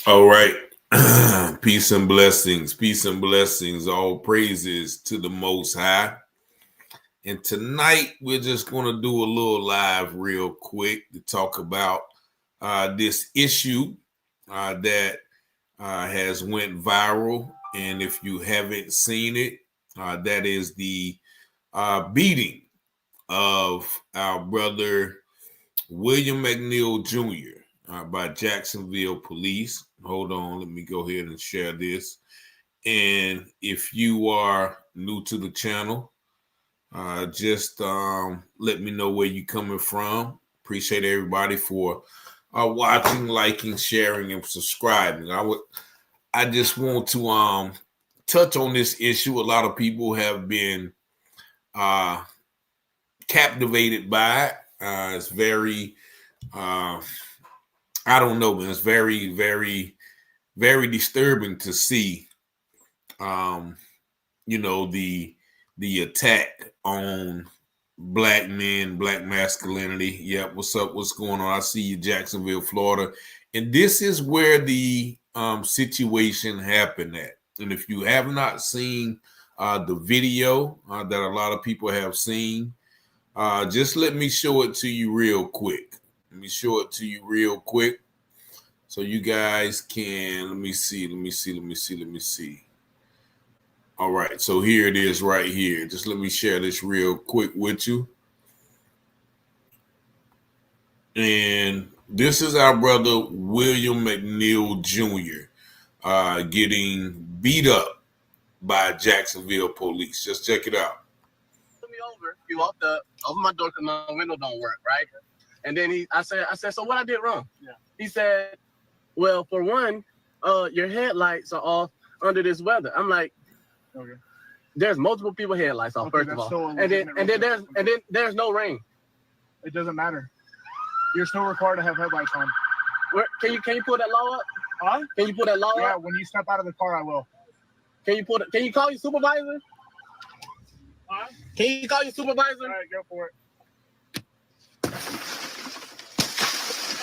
All right. Peace and blessings. Peace and blessings. All praises to the Most High. And tonight we're just going to do a little live real quick to talk about this issue that has went viral. And if you haven't seen it, that is the beating of our brother William Mcneil Jr. By Jacksonville Police. Hold on, let me go ahead and share this. And if you are new to the channel, just let me know where you're coming from. Appreciate everybody for watching, liking, sharing, and subscribing. I just want to touch on this issue. A lot of people have been captivated by it. It's very I don't know, man. It's very, very, very disturbing to see, the attack on black men, black masculinity. Yep, what's up? What's going on? I see you, Jacksonville, Florida, and this is where the situation happened at. And if you have not seen the video that a lot of people have seen, just let me show it to you real quick. Let me show it to you real quick so you guys can, let me see. All right, so here it is right here. Just let me share this real quick with you. And this is our brother, William Mcneil Jr., getting beat up by Jacksonville Police. Just check it out. Me over. He walked up, opened my door because my window don't work, right? And then I said, so what I did wrong? Yeah. He said, well, for one, your headlights are off under this weather. I'm like, okay. There's multiple people headlights off, first of all. And then there's no rain. It doesn't matter. You're still required to have headlights on. Can you pull that law up? Huh? Can you pull that law up? Yeah, when you step out of the car, I will. Can you call your supervisor? Huh? Can you call your supervisor? All right, go for it.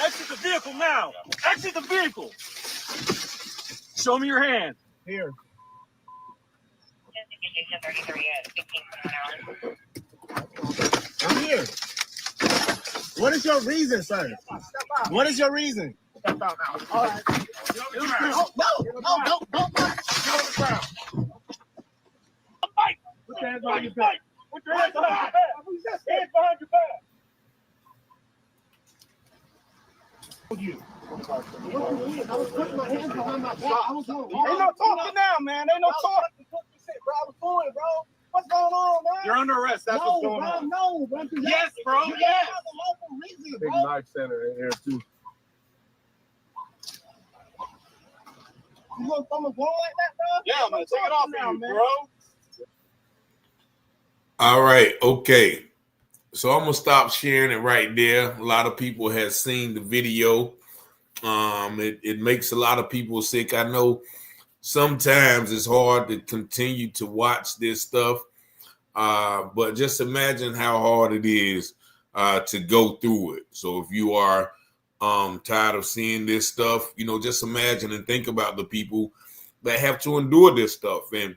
Exit the vehicle now. Exit the vehicle. Show me your hand. Here. I'm here. What is your reason, sir? What is your reason? Step out now. All right. No. Get on the ground. Fight. Put your hands behind your back. Put your hands behind your back. Hands behind your back. You. I was putting my hands behind my back. I was doing Ain't no talking now, man. Ain't no talking. Bro, I was doing it, bro. What's going on, man? You're under arrest. That's what's going on. No, bro. Yes, bro. You have a local reason, Big bro. knife center in here, too. You gonna throw me blowing like that, bro? Yeah, I'm gonna take it off now, man. Bro. All right, okay. So I'm gonna stop sharing it right there. A lot of people have seen the video. It makes a lot of people sick. I know sometimes it's hard to continue to watch this stuff, but just imagine how hard it is to go through it. So if you are tired of seeing this stuff, just imagine and think about the people that have to endure this stuff. And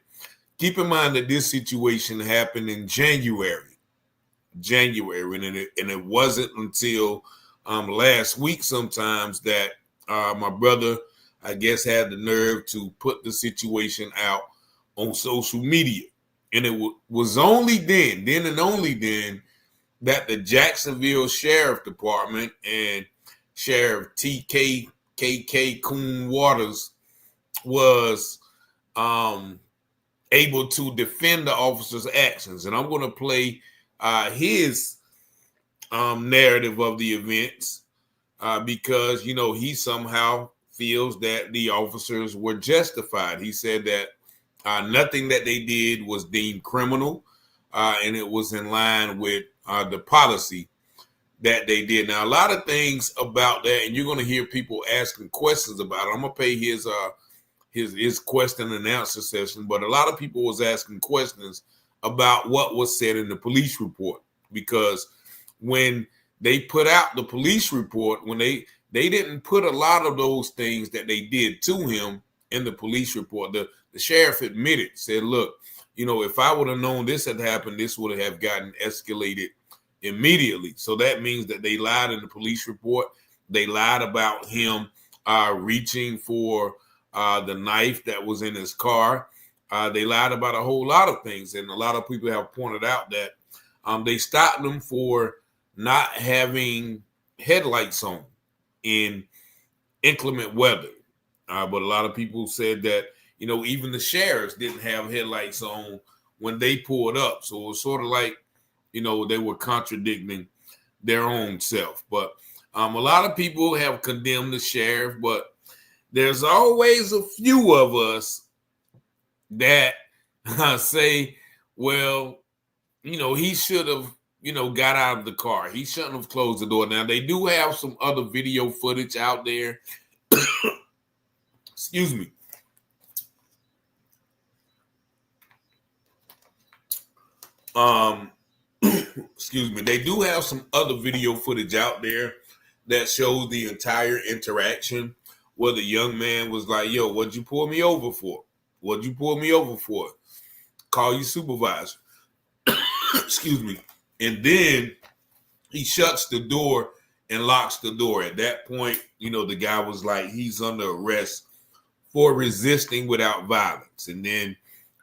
keep in mind that this situation happened in January, and it wasn't until last week sometimes that my brother, I guess, had the nerve to put the situation out on social media. And it was only then and only then, that the Jacksonville Sheriff Department and Sheriff TK Coon Waters was able to defend the officer's actions. And I'm going to play his narrative of the events because, he somehow feels that the officers were justified. He said that nothing that they did was deemed criminal, and it was in line with the policy that they did. Now, a lot of things about that, and you're going to hear people asking questions about it. I'm going to pay his question and answer session, but a lot of people was asking questions about what was said in the police report, because when they put out the police report, when they didn't put a lot of those things that they did to him in the police report. The sheriff admitted, said, look, you know, if I would have known this had happened, this would have gotten escalated immediately. So that means that they lied in the police report. They lied about him reaching for the knife that was in his car. They lied about a whole lot of things. And a lot of people have pointed out that they stopped him for not having headlights on in inclement weather. But a lot of people said that, you know, even the sheriffs didn't have headlights on when they pulled up. So it was sort of like, you know, they were contradicting their own self. But a lot of people have condemned the sheriff, but there's always a few of us that say, well, you know, he should have, you know, got out of the car. He shouldn't have closed the door. Now, they do have some other video footage out there. Excuse me. Excuse me. They do have some other video footage out there that shows the entire interaction where the young man was like, yo, what'd you pull me over for? What'd you pull me over for? Call your supervisor. Excuse me. And then he shuts the door and locks the door. At that point, you know, the guy was like, he's under arrest for resisting without violence. And then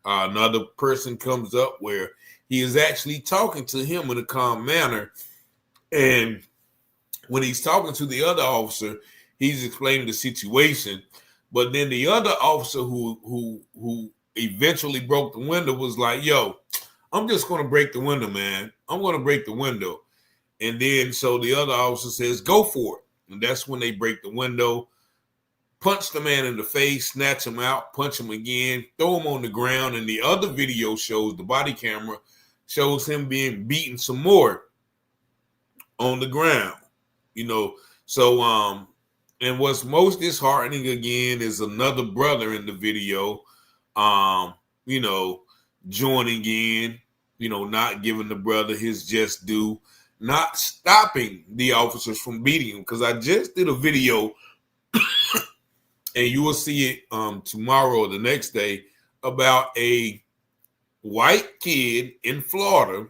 another person comes up where he is actually talking to him in a calm manner. And when he's talking to the other officer, he's explaining the situation. But then the other officer who eventually broke the window was like, yo, I'm just going to break the window, man. I'm going to break the window. And then so the other officer says, go for it. And that's when they break the window, punch the man in the face, snatch him out, punch him again, throw him on the ground. And the other video shows, the body camera shows him being beaten some more on the ground, you know. So, and what's most disheartening again is another brother in the video, you know, joining in, you know, not giving the brother his just due, not stopping the officers from beating him. Because I just did a video, and you will see it tomorrow or the next day, about a white kid in Florida.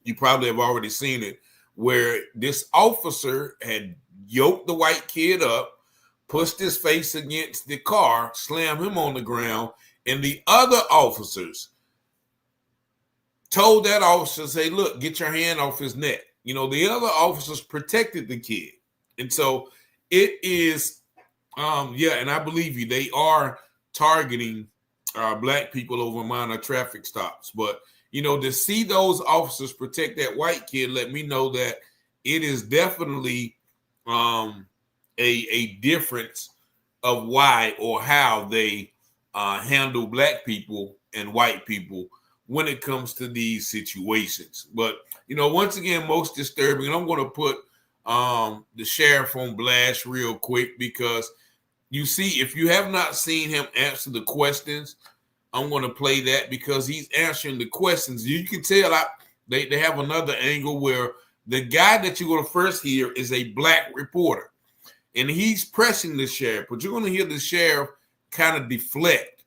You probably have already seen it, where this officer had yoked the white kid up, pushed his face against the car, slammed him on the ground, and the other officers told that officer, say, look, get your hand off his neck. You know, the other officers protected the kid. And so it is, yeah, and I believe you, they are targeting black people over minor traffic stops. But, you know, to see those officers protect that white kid, let me know that it is definitely a difference of why or how they handle black people and white people when it comes to these situations. But, you know, once again, most disturbing, and I'm going to put the sheriff on blast real quick, because you see, if you have not seen him answer the questions, I'm going to play that because he's answering the questions. You can tell they have another angle where the guy that you're going to first hear is a black reporter, and he's pressing the sheriff, but you're going to hear the sheriff kind of deflect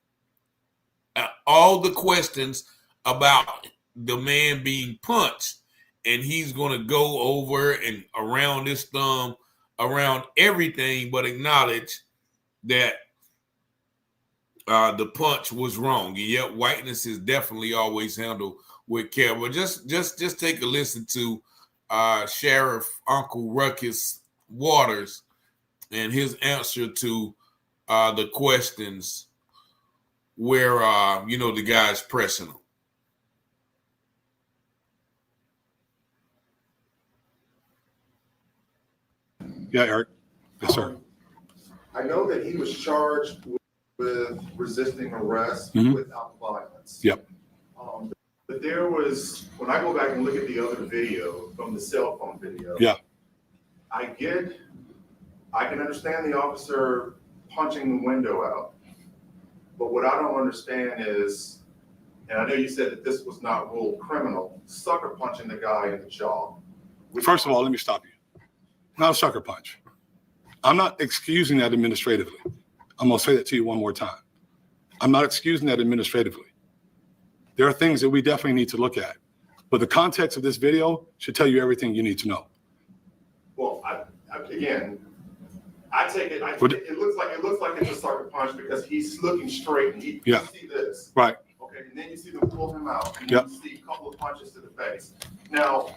all the questions about the man being punched, and he's going to go over and around his thumb, around everything, but acknowledge that the punch was wrong. And yet whiteness is definitely always handled with care. But just take a listen to Sheriff Uncle Ruckus Waters and his answer to the questions where you know, the guy's pressing him. Yeah, Eric. Yes, sir. I know that he was charged with resisting arrest without violence. Yep. But there was, when I go back and look at the other video from the cell phone video, yeah, I can understand the officer punching the window out. But what I don't understand is, and I know you said that this was not ruled criminal, sucker punching the guy in the jaw. First of all, let me stop you. Not a sucker punch. I'm not excusing that administratively. I'm going to say that to you one more time. I'm not excusing that administratively. There are things that we definitely need to look at, but the context of this video should tell you everything you need to know. Well, again, I take it. It looks like it's a sucker punch because he's looking straight and you see this. Right. Okay, and then you see them pull him out, and then you see a couple of punches to the face. Now,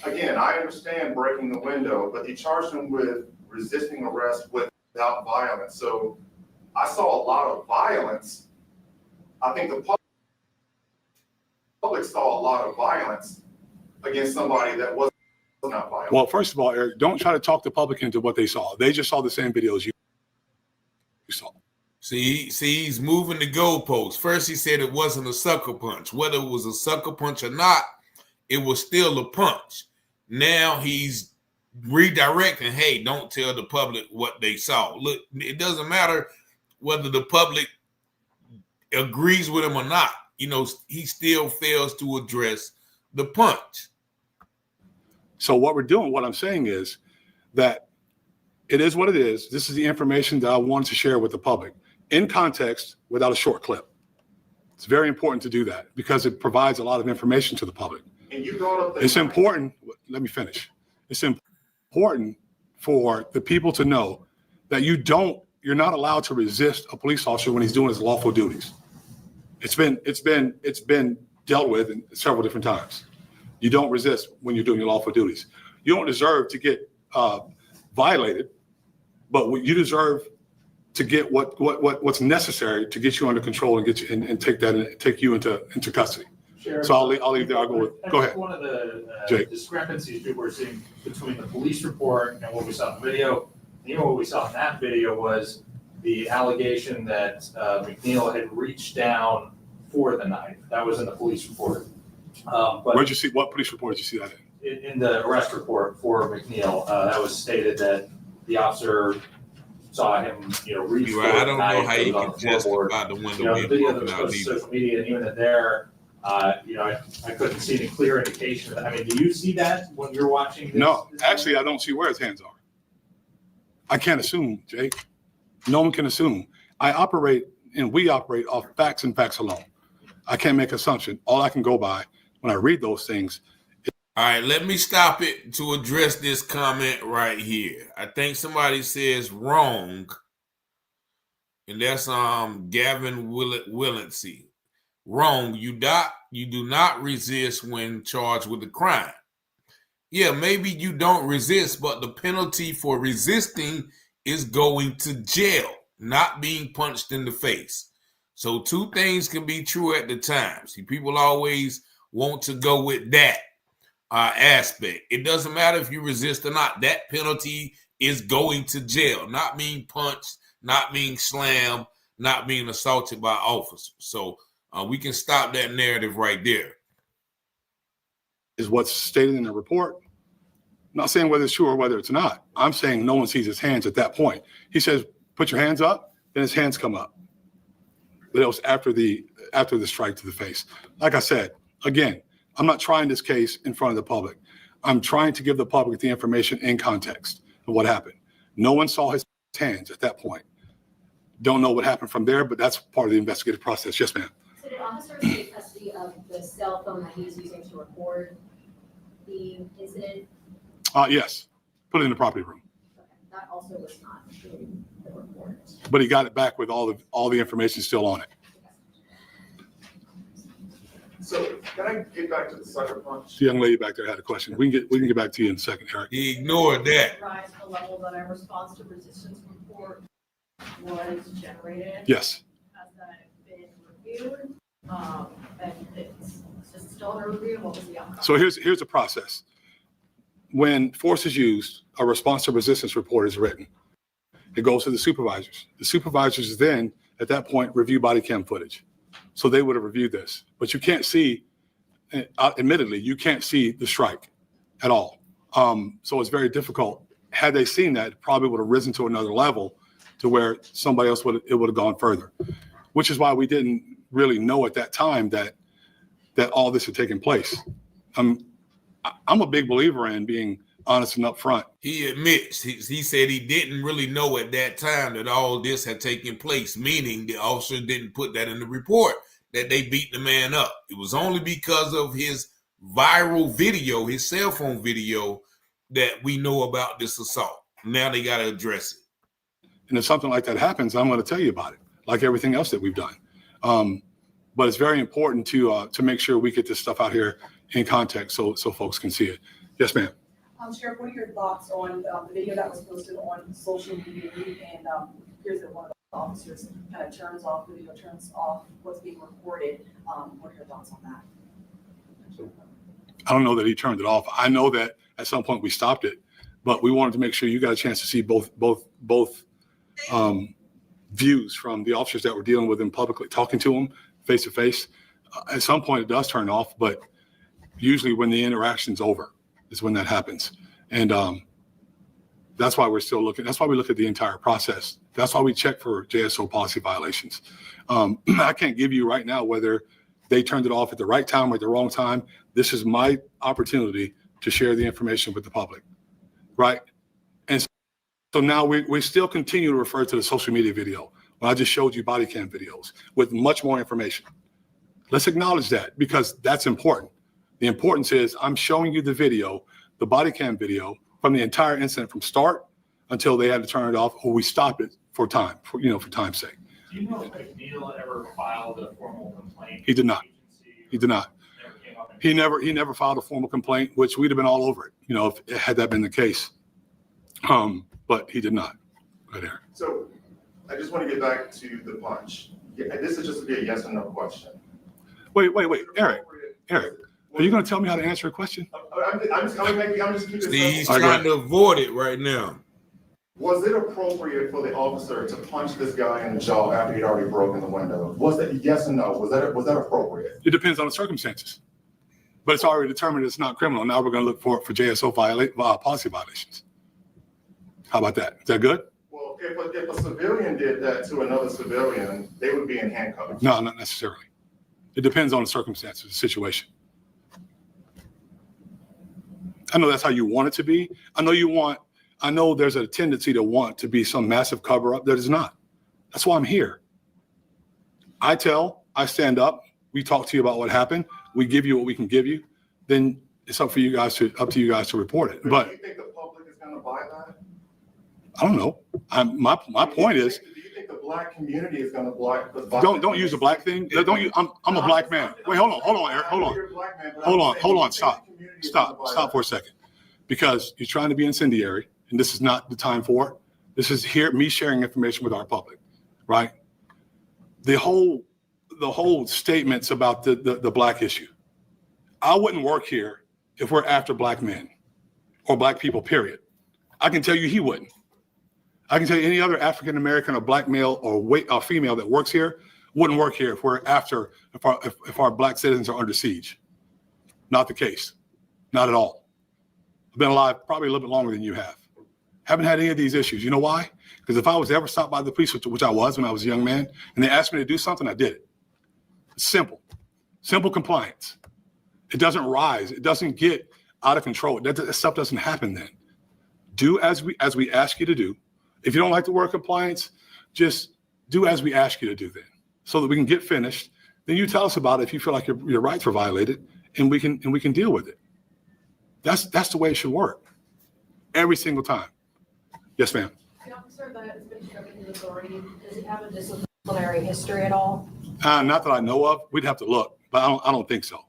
again, I understand breaking the window, but they charged him with resisting arrest without violence. So I saw a lot of violence. I think the public saw a lot of violence against somebody that was not violent. Well, first of all, Eric, don't try to talk the public into what they saw. They just saw the same videos you saw. See, he's moving the goalposts. First, he said it wasn't a sucker punch. Whether it was a sucker punch or not, it was still a punch. Now he's redirecting. Hey, don't tell the public what they saw. Look, it doesn't matter whether the public agrees with him or not. You know, he still fails to address the punch. So what we're doing, what I'm saying is that it is what it is. This is the information that I wanted to share with the public in context without a short clip. It's very important to do that because it provides a lot of information to the public. And you brought up it's important. Let me finish. It's important for the people to know that you're not allowed to resist a police officer when he's doing his lawful duties. It's been dealt with in several different times. You don't resist when you're doing your lawful duties. You don't deserve to get violated, but you deserve to get what's necessary to get you under control and get you and take you into custody. Sheriff, So I'll leave there. I'll go with. Go ahead. One of the discrepancies people were seeing between the police report and what we saw in the video. What we saw in that video was the allegation that Mcneil had reached down for the knife. That was in the police report. But Where'd you see? What police report did you see that in? In the arrest report for Mcneil, that was stated that the officer saw him, reach for I the don't knife. know how you can justify the window the being video that broken was out posted to either. social media, and even in there, I couldn't see any clear indication of that. I mean, do you see that when you're watching this? No, actually, I don't see where his hands are. I can't assume, Jake. No one can assume. We operate off facts and facts alone. I can't make assumption. All I can go by when I read those things. All right, let me stop it to address this comment right here. I think somebody says wrong, and that's Gavin Willency. Wrong. You do not resist when charged with a crime. Yeah, maybe you don't resist, but the penalty for resisting is going to jail, not being punched in the face. So two things can be true at the time. See, people always want to go with that aspect. It doesn't matter if you resist or not. That penalty is going to jail, not being punched, not being slammed, not being assaulted by officers. So we can stop that narrative right there. Is what's stated in the report. I'm not saying whether it's true or whether it's not. I'm saying no one sees his hands at that point. He says, put your hands up, then his hands come up. But it was after the strike to the face. Like I said, again, I'm not trying this case in front of the public. I'm trying to give the public the information in context of what happened. No one saw his hands at that point. Don't know what happened from there, but that's part of the investigative process. Yes, ma'am. So did officers take custody of the cell phone that he was using to record the incident? Yes. Put it in the property room. Okay, that also was not in the report. But he got it back with all the information still on it. So can I get back to the sucker punch? The young lady back there had a question. We can get back to you in a second, Eric. He ignored that. Rise to the level that a response to resistance report was generated. Yes. Has that been reviewed? And it's just still under review. What was the outcome? So here's the process. When force is used, a response to resistance report is written. It goes to the supervisors. The supervisors then, at that point, review body cam footage. So they would have reviewed this. But you can't see, admittedly, you can't see the strike at all. So it's very difficult. Had they seen that, it probably would have risen to another level to where somebody else would have gone further, which is why we didn't really know at that time that all this had taken place. I'm a big believer in being honest and upfront. He admits, he said he didn't really know at that time that all this had taken place, meaning the officer didn't put that in the report, that they beat the man up. It was only because of his viral video, his cell phone video, that we know about this assault. Now they got to address it. And if something like that happens, I'm going to tell you about it, like everything else that we've done. But it's very important to make sure we get this stuff out here in context so folks can see it. Yes, ma'am. Sheriff, what are your thoughts on the video that was posted on social media? And here's one of the officers kind of turns off the video, turns off what's being recorded. What are your thoughts on that? I don't know that he turned it off. I know that at some point we stopped it, but we wanted to make sure you got a chance to see both views from the officers that were dealing with him publicly, talking to him face to face. At some point it does turn off, but usually when the interaction's over is when that happens. And that's why we're still looking. That's why we look at the entire process. That's why we check for JSO policy violations. I can't give you right now whether they turned it off at the right time or at the wrong time. This is my opportunity to share the information with the public, right? And so now we still continue to refer to the social media video when I just showed you body cam videos with much more information. Let's acknowledge that because that's important. The importance is I'm showing you the video, the body cam video from the entire incident from start until they had to turn it off or we stopped it for time, for time's sake. Do you know if Mcneil ever filed a formal complaint? He did not. He did not. He never filed a formal complaint, which we'd have been all over it, if had that been the case. But he did not. Right there. So I just want to get back to the punch. Yeah, this is just to be a yes or no question. Wait, Eric, are you going to tell me how to answer a question? I'm just keeping it. He's trying to avoid it right now. Was it appropriate for the officer to punch this guy in the jaw after he'd already broken the window? Was that yes or no? Was that appropriate? It depends on the circumstances. But it's already determined it's not criminal. Now we're going to look for JSO policy violations. How about that? Is that good? Well, if a civilian did that to another civilian, they would be in handcuffs. No, not necessarily. It depends on the circumstances, the situation. I know that's how you want it to be. I know there's a tendency to want to be some massive cover up that is not. That's why I'm here. I stand up, we talk to you about what happened, we give you what we can give you, then it's up to you guys to report it. But do you think the public is going to buy that? I don't know. My point is, do you think the black community is going to buy? Don't use the black thing. I'm a black man. Wait, hold on, Eric. Hold on. Stop for a second. Because you're trying to be incendiary, and this is not the time for it. This is me sharing information with our public, right? The whole statements about the black issue. I wouldn't work here if we're after black men or black people, period. I can tell you he wouldn't. I can tell you any other African American or black male or female that works here wouldn't work here if we're after if our black citizens are under siege. Not the case. Not at all. I've been alive probably a little bit longer than you have. Haven't had any of these issues. You know why? Because if I was ever stopped by the police, which I was when I was a young man, and they asked me to do something, I did it. It's simple compliance. It doesn't rise. It doesn't get out of control. That stuff doesn't happen then. Do as we ask you to do. If you don't like the word compliance, just do as we ask you to do then, so that we can get finished. Then you tell us about it if you feel like your rights were violated, and we can deal with it. That's the way it should work every single time. Yes, ma'am. The officer that has been stricken his authority, does he have a disciplinary history at all? Not that I know of. We'd have to look, but I don't think so.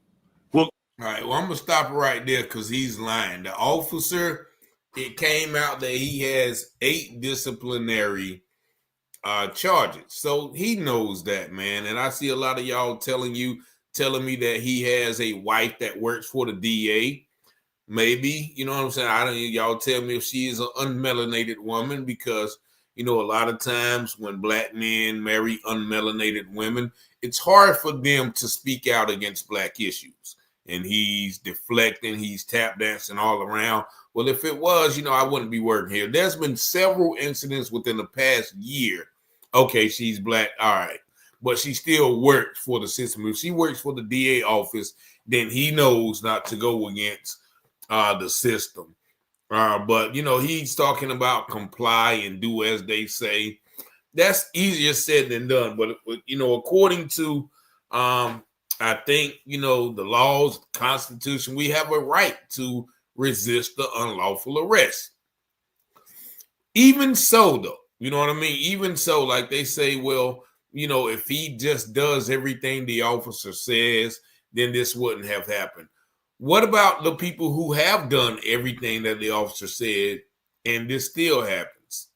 All right, well, I'm going to stop right there because he's lying. The officer, it came out that he has 8 disciplinary charges. So he knows that, man. And I see a lot of y'all telling me that he has a wife that works for the DA. Maybe, you know what I'm saying? Y'all tell me if she is an unmelanated woman, because, a lot of times when black men marry unmelanated women, it's hard for them to speak out against black issues. And he's deflecting, he's tap dancing all around. Well, if it was, I wouldn't be working here. There's been several incidents within the past year. Okay, she's black, all right. But she still works for the system. If she works for the DA office, then he knows not to go against the system. But he's talking about comply and do as they say. That's easier said than done. But according to I think the laws, the Constitution, we have a right to resist the unlawful arrest. Even so, though, you know what I mean? Even so, like they say, well, if he just does everything the officer says, then this wouldn't have happened. What about the people who have done everything that the officer said and this still happens?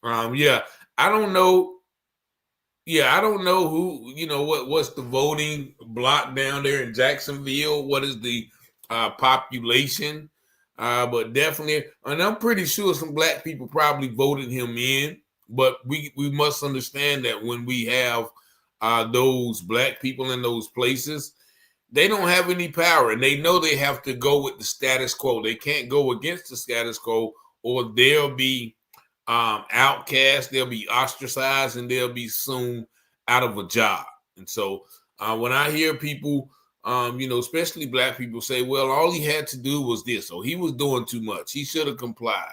I don't know. Yeah, I don't know who, what's the voting block down there in Jacksonville? What is the population? But definitely, and I'm pretty sure some black people probably voted him in. But we must understand that when we have those black people in those places, they don't have any power, and they know they have to go with the status quo. They can't go against the status quo, or they'll be outcast, they'll be ostracized, and they'll be soon out of a job. And so when I hear people, especially black people say, well, all he had to do was this, or he was doing too much, he should have complied.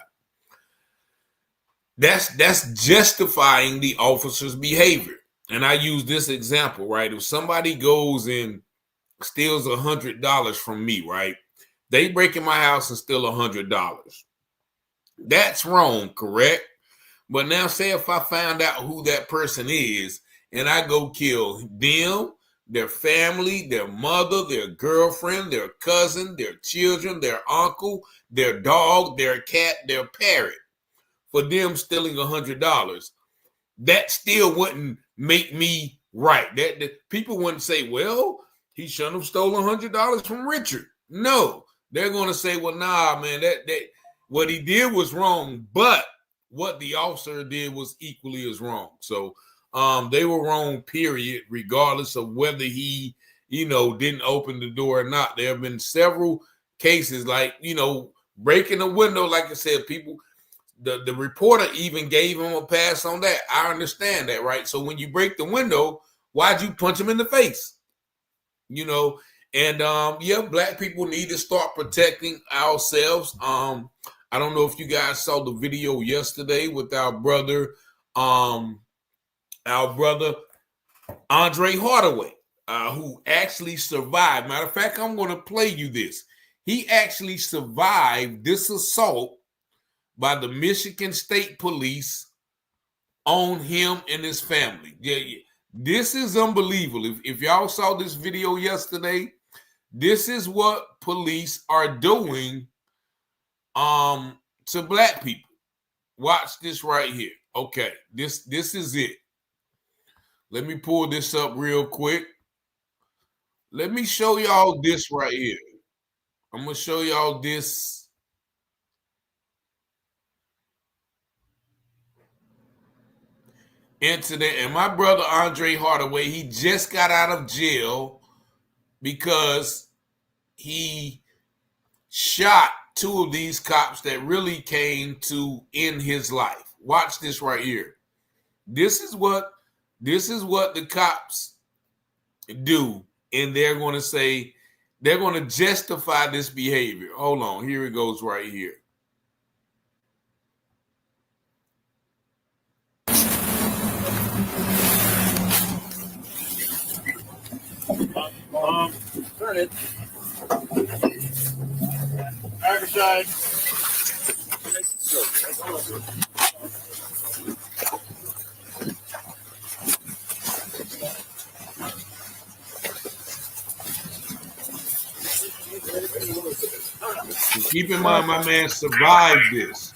That's justifying the officer's behavior. And I use this example, right? If somebody goes and steals $100 from me, right? They break in my house and steal $100. That's wrong, correct? But now say if I found out who that person is and I go kill them, their family, their mother, their girlfriend, their cousin, their children, their uncle, their dog, their cat, their parrot, for them stealing $100, that still wouldn't make me right. That people wouldn't say, well, he shouldn't have stolen $100 from Richard. No, they're going to say, well, nah, man, that what he did was wrong, but what the officer did was equally as wrong. So they were wrong, period, regardless of whether he, didn't open the door or not. There have been several cases like, breaking a window, like I said, people, the reporter even gave him a pass on that. I understand that, right? So when you break the window, why'd you punch him in the face? Black people need to start protecting ourselves. I don't know if you guys saw the video yesterday with our brother Andre Hardaway, who actually survived. Matter of fact, I'm going to play you this. He actually survived this assault by the Michigan State Police on him and his family. Yeah. This is unbelievable. If y'all saw this video yesterday, this is what police are doing to black people. Watch this right here. Okay, this is it. Let me pull this up real quick. Let me show y'all this right here. I'm going to show y'all this. Incident, and my brother Andre Hardaway, he just got out of jail because he shot two of these cops that really came to end his life. Watch this right here. This is what the cops do, and they're going to say, they're going to justify this behavior. Hold on, here it goes right here. Turn it. Driver's side. Keep in mind, my man survived this.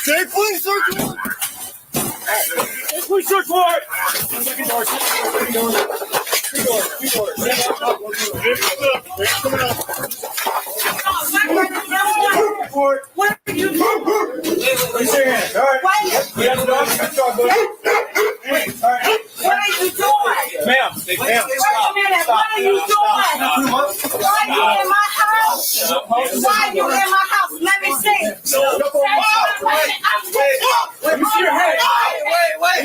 Say police search warrant! Say police search warrant! Second door, second door. Two doors. Coming up. What are you doing? Raise your hand. All right. What? You have the dog. Good job, buddy. What are you doing? Ma'am. Wait a minute. What are you doing? Why are you in my house? Why are you in my house? Let me see. Let me see your hands. Wait.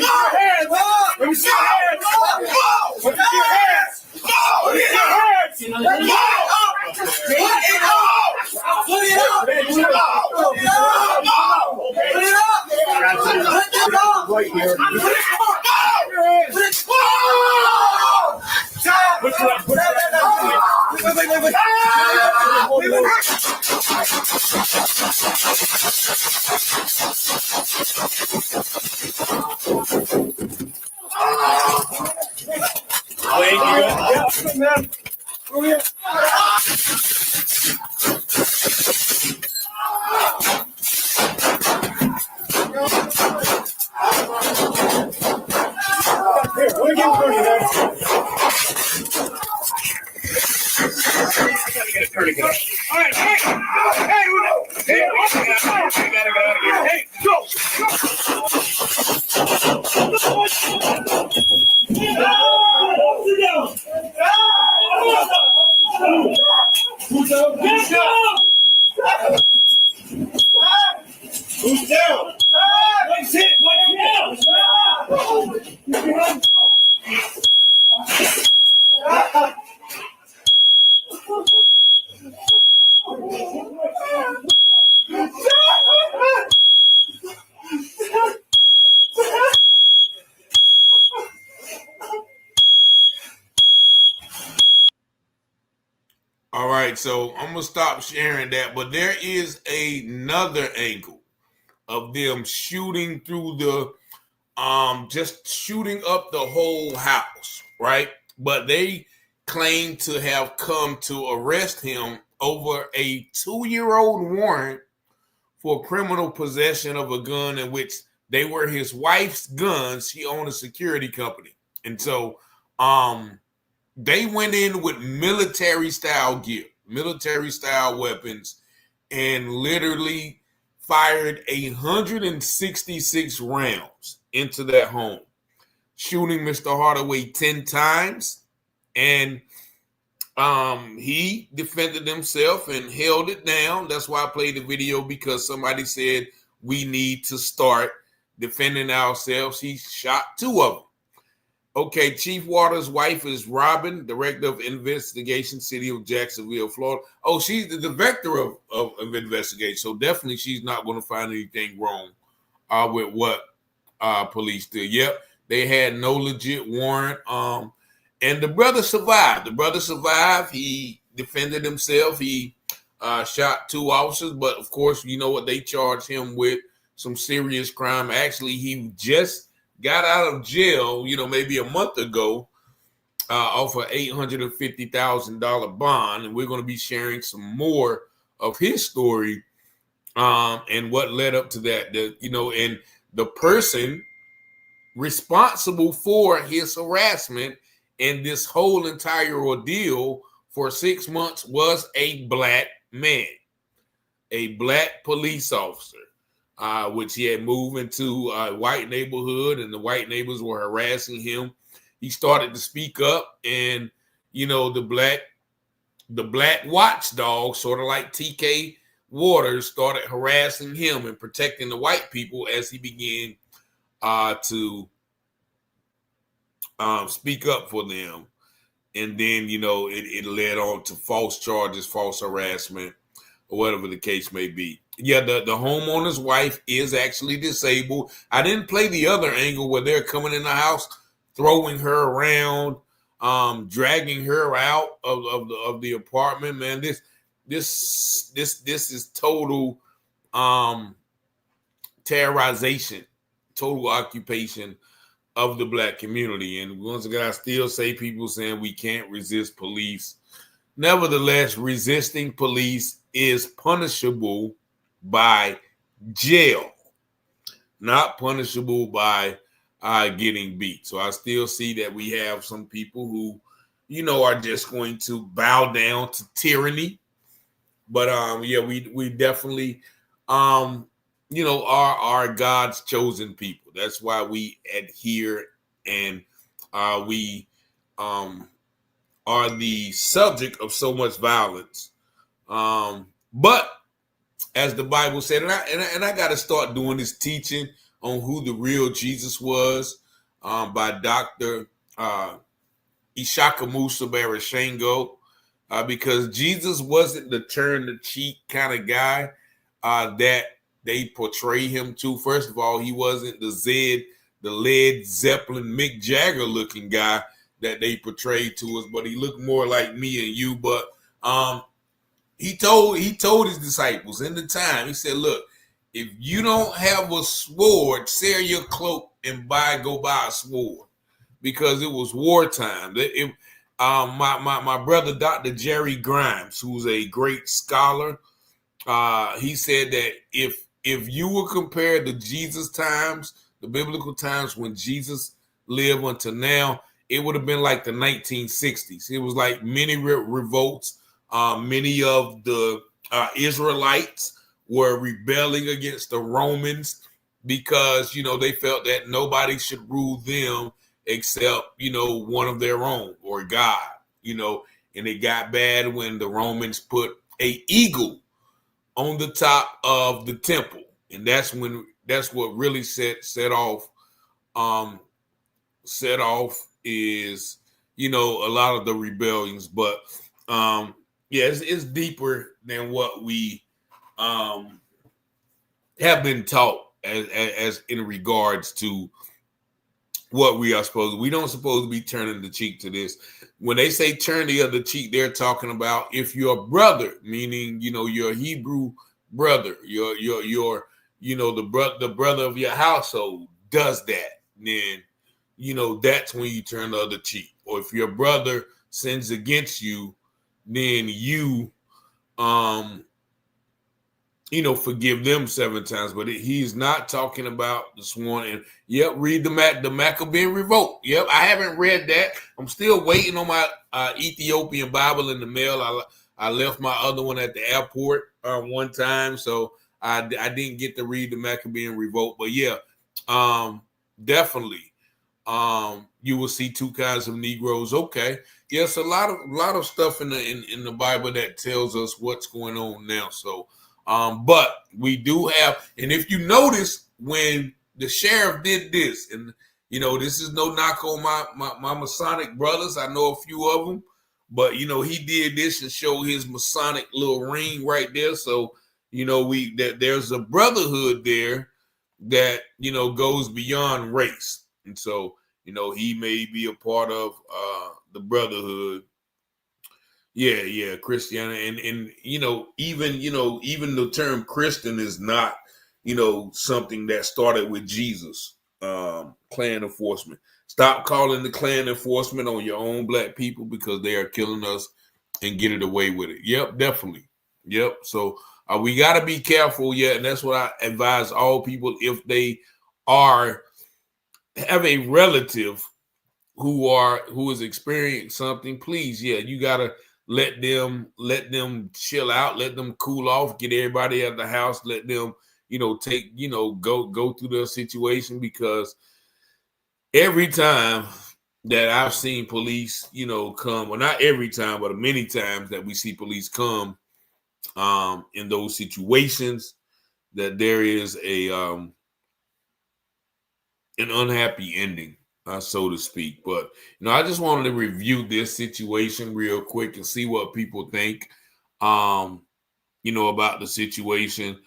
Let me see your hands. All right, so I'm gonna stop sharing that, but there is another angle of them shooting through the just shooting up the whole house, right? But they claim to have come to arrest him over a 2-year-old warrant for criminal possession of a gun in which they were his wife's guns. She owned a security company. And so they went in with military style gear, military style weapons, and literally fired 166 rounds into that home, shooting Mr. Hardaway 10 times. And he defended himself and held it down. That's why I played the video, because somebody said we need to start defending ourselves. He shot 2 of them. Okay, Chief Waters' wife is Robin, Director of Investigation, City of Jacksonville, Florida. Oh, she's the Director of Investigation, so definitely she's not going to find anything wrong with what police did. Yep, they had no legit warrant. And the brother survived. He defended himself. He shot 2 officers, but of course, you know what they charged him with? Some serious crime. Actually, he just got out of jail, maybe a month ago, off an $850,000 bond. And we're going to be sharing some more of his story and what led up to that. And the person responsible for his harassment and this whole entire ordeal for 6 months was a black man, a black police officer. Which he had moved into a white neighborhood, and the white neighbors were harassing him. He started to speak up, and the black watchdog, sort of like TK Waters, started harassing him and protecting the white people as he began to speak up for them. And then it led on to false charges, false harassment, or whatever the case may be. Yeah, the homeowner's wife is actually disabled. I didn't play the other angle where they're coming in the house, throwing her around, dragging her out of the apartment. Man, this is total terrorization, total occupation of the black community. And once again, I still say people saying we can't resist police. Nevertheless, resisting police is punishable by jail, not punishable by getting beat. So I still see that we have some people who, are just going to bow down to tyranny. But we definitely, are God's chosen people. That's why we adhere, and we are the subject of so much violence. But as the Bible said, and I got to start doing this teaching on who the real Jesus was by Dr. Ishaka Musa Barashango. because Jesus wasn't the turn the cheek kind of guy that they portray him to. First of all, he wasn't the Led Zeppelin, Mick Jagger looking guy that they portrayed to us, but he looked more like me and you. But he told his disciples in the time, he said, look, if you don't have a sword, sell your cloak and go buy a sword, because it was wartime. My brother, Dr. Jerry Grimes, who's a great scholar, he said that if you were compared to Jesus times, the biblical times when Jesus lived until now, it would have been like the 1960s. It was like many revolts. Many of the Israelites were rebelling against the Romans because, they felt that nobody should rule them except, one of their own or God, and it got bad when the Romans put an eagle on the top of the temple. And that's what really set off is, a lot of the rebellions. But it's deeper than what we have been taught as in regards to what we are we don't supposed to be turning the cheek to this. When they say turn the other cheek, they're talking about if your brother, meaning, your Hebrew brother, your the brother of your household does that, then, that's when you turn the other cheek. Or if your brother sins against you, then you, forgive them 7 times. But he's not talking about the sworn. And read the Maccabean Revolt. Yep, I haven't read that. I'm still waiting on my Ethiopian Bible in the mail. I left my other one at the airport one time, so I didn't get to read the Maccabean Revolt. But definitely, you will see 2 kinds of Negroes. Okay, yes, a lot of stuff in the Bible that tells us what's going on now. So. But we do have, and if you notice when the sheriff did this, and this is no knock on my Masonic brothers, I know a few of them, but he did this and showed his Masonic little ring right there. So there's a brotherhood there that goes beyond race, and so he may be a part of the brotherhood. Yeah, Christianity, and even the term Christian is not, something that started with Jesus. Clan enforcement. Stop calling the clan enforcement on your own black people, because they are killing us, and get it away with it. Yep, definitely. Yep. So we got to be careful. Yeah, and that's what I advise all people, if they have a relative who is experiencing something, please, you gotta let them chill out, let them cool off, get everybody out of the house, let them, go through their situation, because every time that I've seen police, come, well, not every time, but many times that we see police come in those situations, that there is an unhappy ending. So to speak. But I just wanted to review this situation real quick and see what people think about the situation.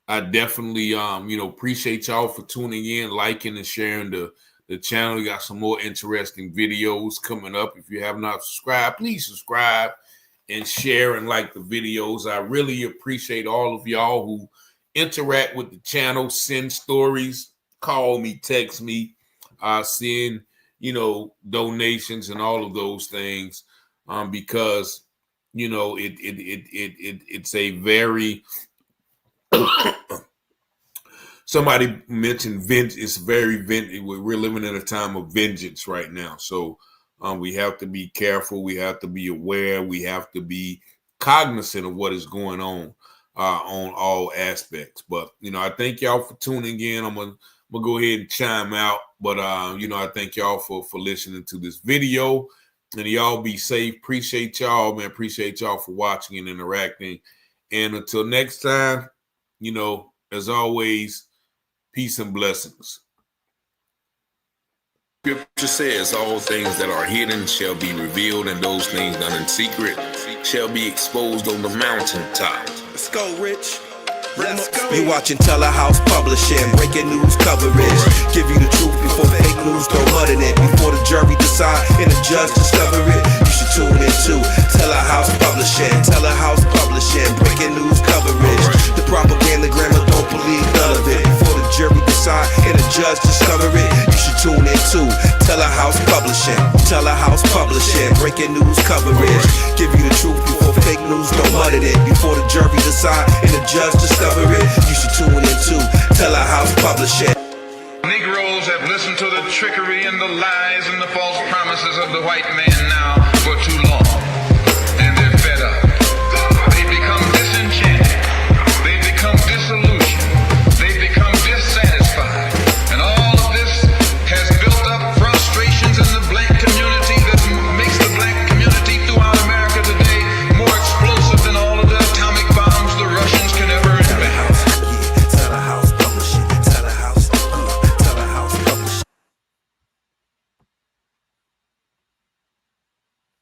I definitely appreciate y'all for tuning in, liking and sharing the channel. We got some more interesting videos coming up. If you have not subscribed, please subscribe and share and like the videos. I really appreciate all of y'all who interact with the channel, send stories, call me, text me, send donations and all of those things, because it's a very somebody mentioned vengeance. It's very we're living in a time of vengeance right now, so we have to be careful, we have to be aware, we have to be cognizant of what is going on all aspects. But I thank y'all for tuning in. I'm gonna go ahead and chime out, but I thank y'all for listening to this video, and y'all be safe. Appreciate y'all, man. Appreciate y'all for watching and interacting. And until next time, as always, peace and blessings. Scripture says all things that are hidden shall be revealed, and those things done in secret shall be exposed on the mountaintop. Let's go, Rich. Let's go. You watching Telehouse Publishing, breaking news coverage. Give you the truth before fake news throw mud in it. Before the jury decide and the judge discover it, you should tune in to Telehouse Publishing. Telehouse Publishing, breaking news coverage. The propaganda grammar, don't believe none of it. Before the jury decide and the judge discover it, you should tune in to Telehouse Publishing. Telehouse Publishing, breaking news coverage. Give you the truth before fake news throw mud in it. Before the jury decide and the judge discover it, you should tune into Telehouse Publishing. Negroes have listened to the trickery and the lies and the false promises of the white man now for too long.